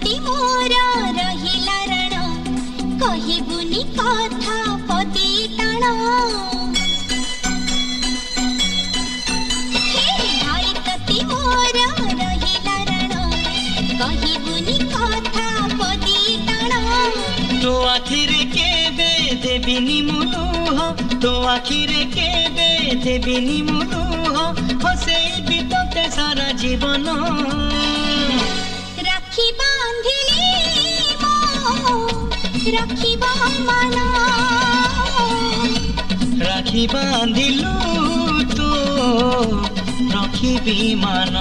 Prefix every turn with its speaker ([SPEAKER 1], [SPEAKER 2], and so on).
[SPEAKER 1] प्रति मोर रहिला रण कहिबुनी कथा पदी टाण भाई प्रति मोर रहिला रण कहिबुनी कथा पदी टाण
[SPEAKER 2] तो आखिरे केबे देबिनी मुलुह तो आखिरे केबे देबिनी मुलुह हसेई बितते सारा जीवन
[SPEAKER 1] राखी बांधिली मो राखिबा मन
[SPEAKER 2] राखी बांधिलु तो रखिबी मान।